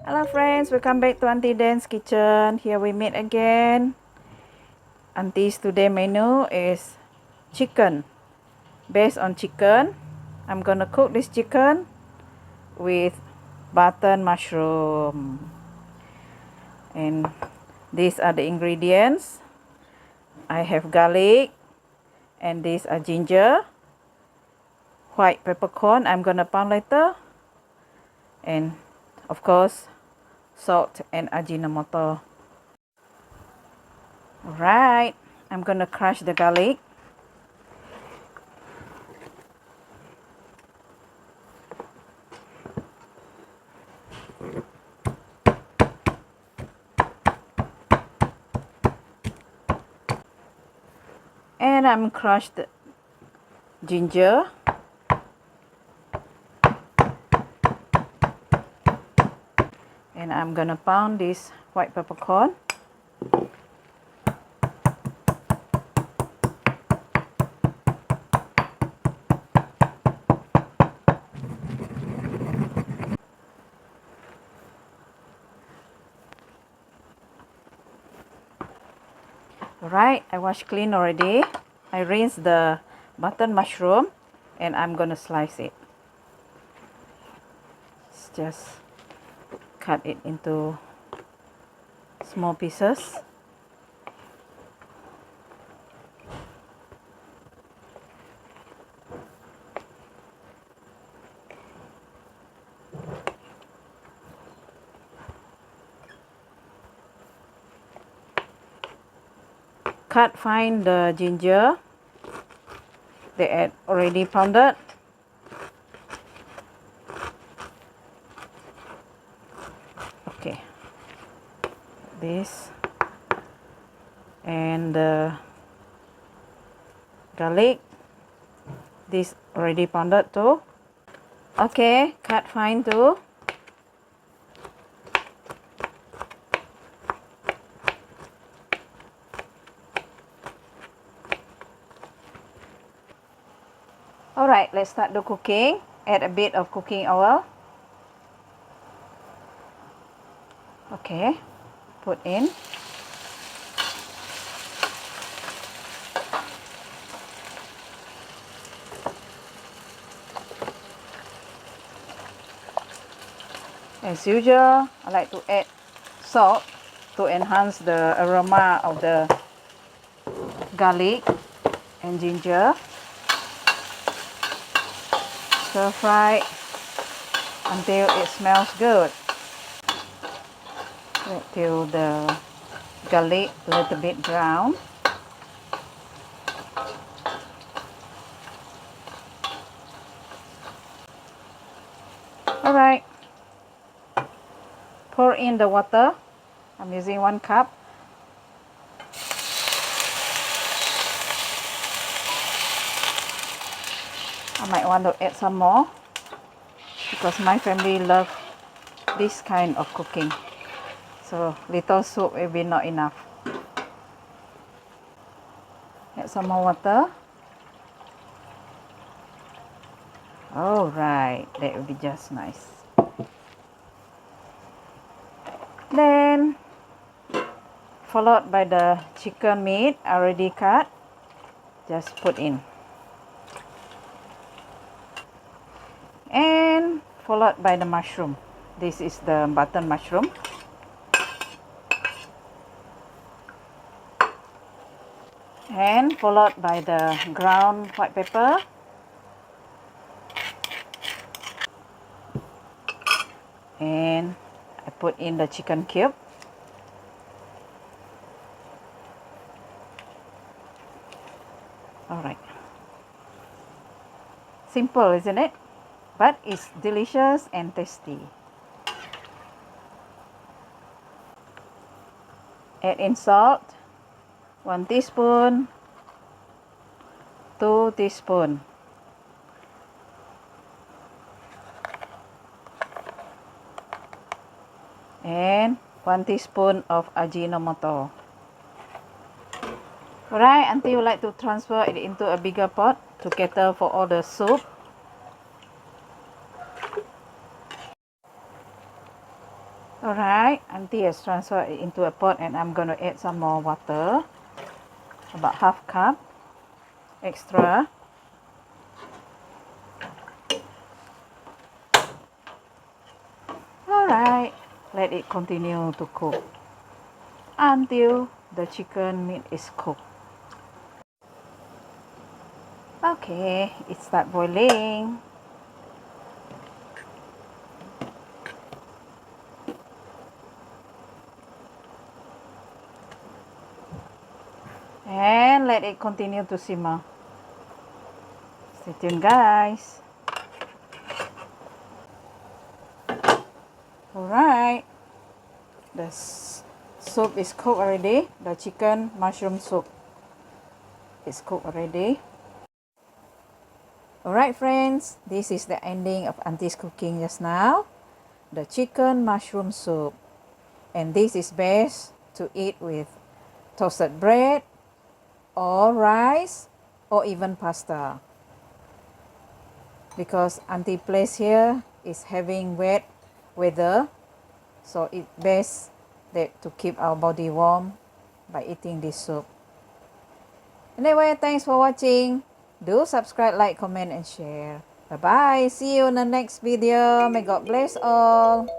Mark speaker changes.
Speaker 1: Hello friends, welcome back to Aunty Dann's kitchen. Here we meet again. Auntie's today menu is chicken. Based on chicken, I'm gonna cook this chicken with button mushroom. And these are the ingredients. I have garlic, and these are ginger, white peppercorn I'm gonna pound later, and of course salt and ajinomoto. Alright, I'm gonna crush the garlic. And I'm crushed the ginger. And I'm gonna pound this white peppercorn. Alright, I washed clean already. I rinsed the button mushroom and I'm gonna slice it. Just cut it into small pieces. Cut fine the ginger they had already pounded. Okay, this and the garlic, this already pounded too. Okay, cut fine too. Alright, let's start the cooking. Add a bit of cooking oil. Okay, put in. As usual, I like to add salt to enhance the aroma of the garlic and ginger. Stir fry until it smells good. Wait till the garlic a little bit brown. Alright, pour in the water. I'm using 1 cup. I might want to add some more because my family loves this kind of cooking. So little soup will be not enough. Add some more water. Alright, that will be just nice. Then followed by the chicken meat already cut. Just put in. And followed by the mushroom. This is the button mushroom. And followed by the ground white pepper. And I put in the chicken cube. Alright. Simple, isn't it? But it's delicious and tasty. Add in salt. 1 teaspoon. 2 teaspoons. And 1 teaspoon of ajinomoto. Alright, Auntie would like to transfer it into a bigger pot to cater for all the soup. Alright, Auntie has transferred it into a pot and I'm going to add some more water. About half cup extra. Alright, let it continue to cook until the chicken meat is cooked. Okay, it start boiling. And let it continue to simmer. Stay tuned, guys. Alright, the soup is cooked already. The chicken mushroom soup is cooked already. Alright friends, this is the ending of Auntie's cooking just now. The chicken mushroom soup. And this is best to eat with toasted bread or rice or even pasta. Because Auntie place here is having wet weather, so it's best that to keep our body warm by eating this soup. Anyway, thanks for watching. Do subscribe, like, comment, and share. Bye-bye. See you in the next video. May God bless all.